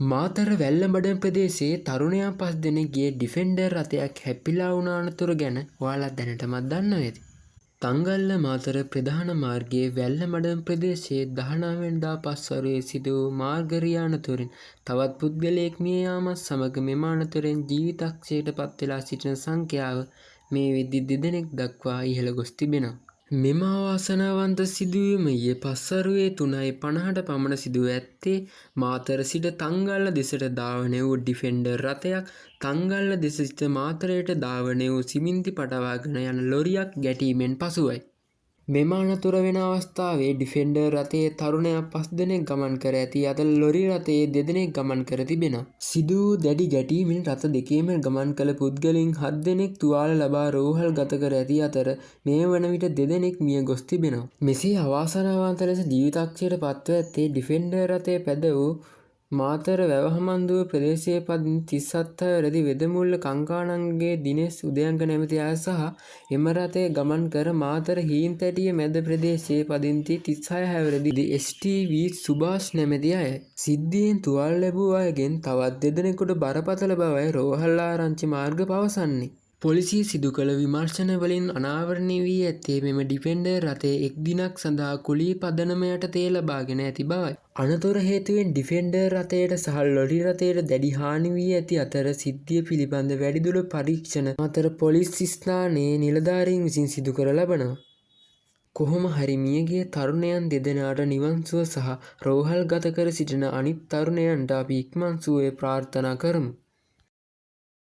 මාතර වැල්ලඹඩ ප්‍රදේශයේ තරුණයන් 5 දෙනෙක්ගේ ඩිෆෙන්ඩර් රථයක් හැපිලා වුණ අනතුර ගැන ඔයාලා දැනටමත් දන්නවා ඇති. තංගල්ල මාතර ප්‍රධාන මාර්ගයේ වැල්ලඹඩ ප්‍රදේශයේ 19 වෙනිදා පස්වරුවේ සිදු වූ මාර්ග රියානතුරින් තවත් පුද්ගලයෙක් මිය යාමත් සමග මෙම අනතුරෙන් ජීවිතක්ෂයට පත්වෙලා සිටින සංඛ්‍යාව මේ වෙද්දී 2 දෙනෙක් දක්වා ඉහළ ගොස් තිබෙනවා. මෙම අවාසනාවන්ත සිදුවීම ඊයේ පස්වරුවේ 3:50ට පමණ සිදුව ඇත්තේ මාතර සිට තංගල්ල දෙසට ධාවනය වූ ඩිෆෙන්ඩර් රථයක් තංගල්ල දෙස සිට මාතරයට ධාවනය වූ සිමෙන්ති පටවාගෙන යන ලොරියක් ගැටීමෙන් පසුවයි. මෙම අනතුර වෙන අවස්ථාවේ ඩිෆෙන්ඩර් රථයේ තරුණයන් 5 දෙනෙක් ගමන් කර ඇති අතර ලොරි රථයේ 2 දෙනෙක් ගමන් කර තිබෙනවා. සිදු වූ දැඩි ගැටීමෙන් රථ දෙකේම ගමන් කළ පුද්ගලයන් 7 දෙනෙක් තුවාල ලබා රෝහල් ගත කර ඇති අතර මේ වන විට 2 දෙනෙක් මිය ගොස් තිබෙනවා. මෙසේ අවාසනාවන්ත ලෙස ජීවිතක්ෂයට පත්ව ඇත්තේ ඩිෆෙන්ඩර් රථය පැද වූ මාතර වැවහමන්දුව ප්‍රදේශයේ පදිංචි 37 වැරදි වෙදමුල්ල කංකානංගේ දිනේෂ් උදයංග නැමැති අය සහ එම රථය ගමන් කර මාතර හීන්තැටිය මැද ප්‍රදේශයේ පදිංචි 36 හැවිරිදි STV සුභාෂ් නැමැති අයයි. සිද්ධියෙන් තුවාල ලැබූ අයගෙන් තවත් 2 දෙනෙකුට බරපතල බවයි රෝහල් ආරංචි මාර්ග පවසන්නේ. පොලිසිය සිදු කළ විමර්ශන වලින් අනාවරණය වී ඇත්තේ මෙම ඩිෆෙන්ඩර් රථය එක් දිනක් සඳහා කුලී පදනම යටතේ ලබාගෙන ඇති බවයි. අනතුර හේතුවෙන් ඩිෆෙන්ඩර් රථයට සහ ලොරි රථයට දැඩි හානි වී ඇති අතර සිද්ධිය පිළිබඳ වැඩිදුර පරීක්ෂණ අතර පොලිස් ස්ථානයේ නිලධාරීන් විසින් සිදු කර ලබනවා. කොහොම හරි මියගිය තරුණයන් 2 දෙනාට නිවන් සුව සහ රෝහල් ගත කර සිටින අනිත් තරුණයන්ට අපි ඉක්මන් සුවය ප්‍රාර්ථනා කරමු.